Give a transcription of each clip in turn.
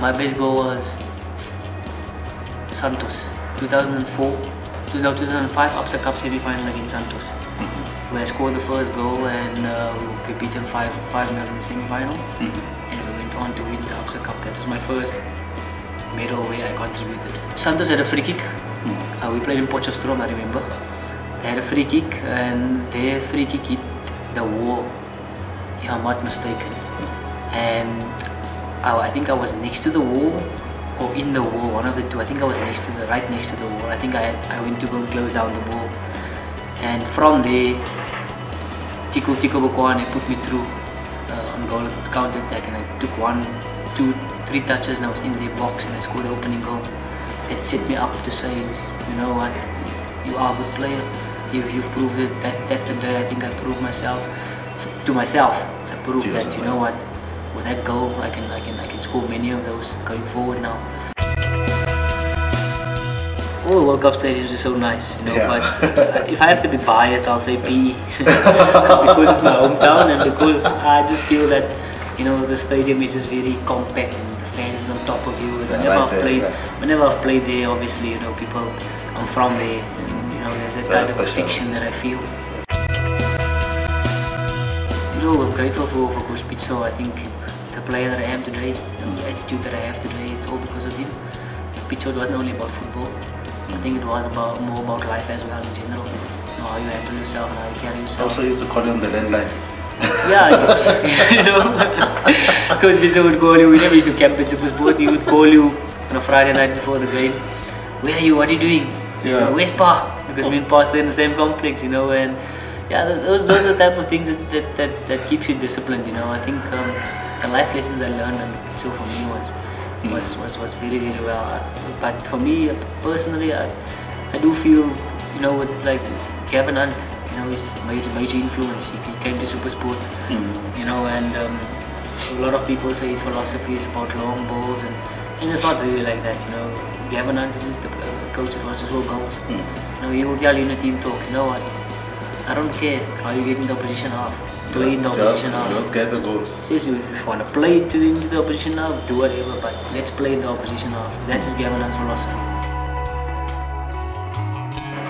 My best goal was Santos, 2004, 2005 Absa Cup semi-final against Santos, where I scored the first goal and we beat them 5-0 in the semi-final, and we went on to win the Absa Cup. That was my first medal where I contributed. Santos had a free kick. We played in Potchefstroom, I remember. They had a free kick and their free kick hit the wall, if I'm not mistaken. And I think I was next to the wall or in the wall, one of the two. I think I was right next to the wall. I think I went to go close down the wall. And from there, Tico Bokwane put me through on goal counter attack, and I took 1, 2, 3 touches and I was in their box and I scored the opening goal. That set me up to say, you know what, you are a good player. You've proved it. That's the day I think I proved myself to myself. I proved that, you know what, with that goal I can score many of those going forward now. All World Cup stadiums are so nice, you know, but if I have to be biased, I'll say PE because it's my hometown and because I just feel that, you know, the stadium is just very compact and the fans is on top of you. And whenever I've played there, obviously, you know, people, I'm from there, and you know, there's that kind of affection that I feel. You know, I'm grateful for Coach Pitso. I think the player that I am today, the attitude that I have today, it's all because of him. Pitso wasn't only about football. I think it was more about life as well in general. You know, how you handle yourself and how you carry yourself. Also, you used to call him the landline. Yeah, you know, Coach Pitso would call you. We never used to camp at Supersport. He would call you on a Friday night before the game. Where are you? What are you doing? Yeah. Where's Pa? Because me and Pa stay in the same complex, you know. And yeah, those are the type of things that keeps you disciplined, you know. I think the life lessons I learned and so for me was very, very well. But for me personally, I do feel, you know, with like Gavin Hunt, you know, he's major influence. He came to Supersport, you know, and a lot of people say his philosophy is about long balls, and it's not really like that, you know. Gavin Hunt is just the coach that wants to score goals. You know, he will tell you in a team talk, you know what, I don't care how you get in the opposition half. Play in the opposition half. Just get the goals. Seriously, if you want to play into the opposition half, do whatever, but let's play in the opposition half. That is Gavin Hunt's philosophy.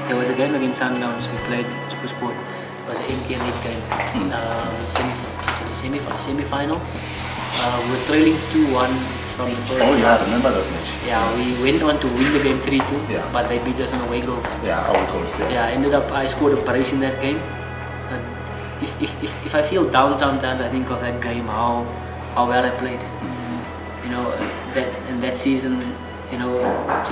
There was a game against Sundowns. We played Supersport. It was an MTN8 game. It was a semi-final. We were trailing 2-1 from the first. Oh yeah, I remember that match. Yeah, we went on to win the game 3-2, but they beat us on away goals. Yeah, away goals. Yeah. I ended up brace in that game. If I feel down sometimes, I think of that game, how well I played. You know, that season, you know, I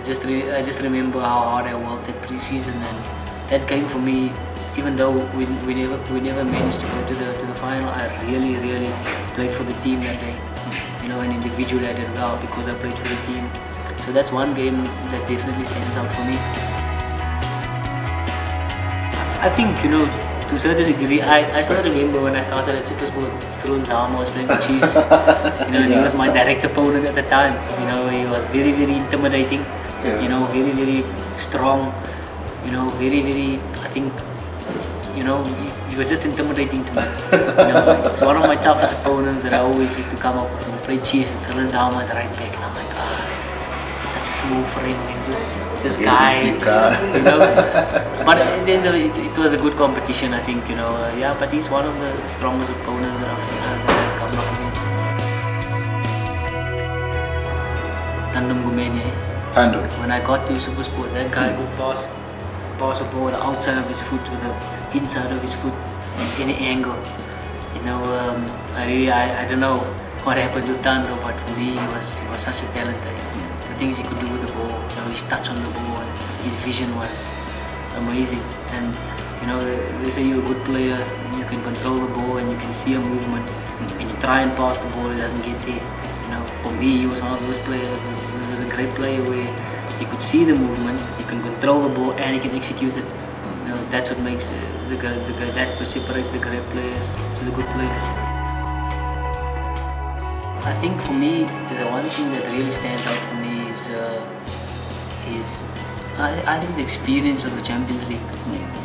just remember how hard I worked at pre-season, and that game for me, even though we never managed to go to the final, I really played for the team that day. You know, and individually I did well because I played for the team. So that's one game that definitely stands out for me. I think, you know, to a certain degree, I still remember when I started at Supersport, Cyril Nzama was playing for Chiefs. You know, and he was my direct opponent at the time. You know, he was very intimidating. You know, very strong. You know, very, I think, you know, he was just intimidating to me. You know, it's one of my toughest opponents that I always used to come up with. We played Chiefs and Cyril Nzama is right back, and I'm like, such a small frame, this guy, you know. But then it was a good competition, I think, you know. Yeah, but he's one of the strongest opponents that I've come up against. Tandem Gumene. Tandem. When I got to Supersport, that guy could pass the ball with the outside of his foot, with the inside of his foot, at any angle. You know, I don't know what happened to Tando, but for me, he was such a talent. The things he could do with the ball, you know, his touch on the ball, his vision was amazing. And you know, they say you're a good player, you can control the ball and you can see a movement. And you try and pass the ball, it doesn't get there. You know, for me, he was one of those players. He was a great player where he could see the movement, he can control the ball, and he can execute it. You know, that's what makes that's what separates the great players to the good players. I think for me, the one thing that really stands out for me is I think the experience of the Champions League.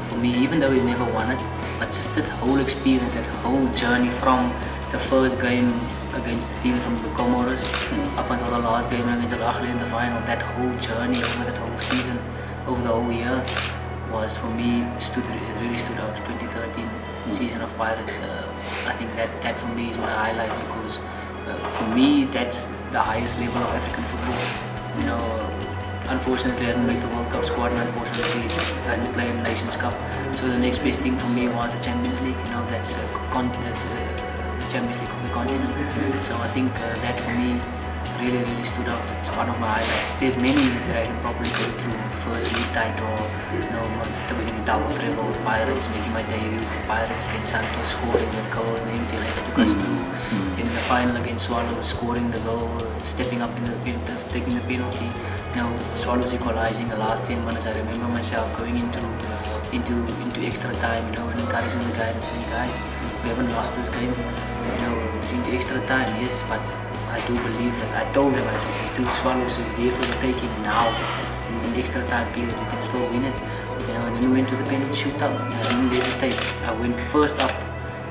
For me, even though we never won it, but just that whole experience, that whole journey from the first game against the team from the Comoros, up until the last game against Al Ahly in the final. That whole journey over that whole season, over the whole year, was for me it really stood out. 2013 season of Pirates. I think that for me is my highlight, because for me that's the highest level of African football. You know, unfortunately I didn't make the World Cup squad, and unfortunately I didn't play in the Nations Cup. So the next best thing for me was the Champions League. You know, that's the Champions League of the continent. So I think that for me really stood out. It's one of my highlights. There's many that I can probably go through. First league title, you know, the beginning double treble, Pirates, making my debut for Pirates against Santos, scoring the goal in the empty net took us through. In the final against Swallows, scoring the goal, stepping up in the taking the penalty. You know, Swallows equalizing the last 10 minutes. I remember myself going into extra time, you know, and encouraging the guys and saying, guys, we haven't lost this game. You know, it's into extra time, yes, but I do believe that I told them, I said, the two Swallows is there for the taking now. In this extra time period, you can still win it. You know, and then we went to the penalty shootout. I didn't hesitate. I went first up.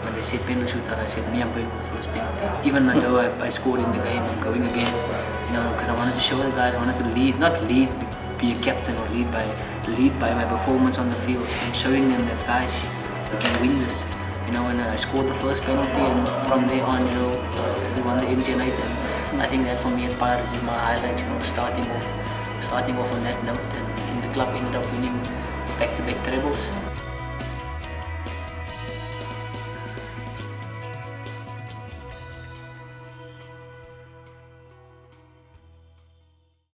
When they said penalty shootout, I said, me, I'm going for the first penalty. Even though I scored in the game, I'm going again. You know, because I wanted to show the guys, I wanted to lead, not lead, be a captain, or lead by my performance on the field, and showing them that, guys, we can win this. You know, and I scored the first penalty, and from there on, you know, we won the empty net. And I think that for me at Pirates is my highlight. You know, starting off on that note, and in the club ended up winning back-to-back trebles.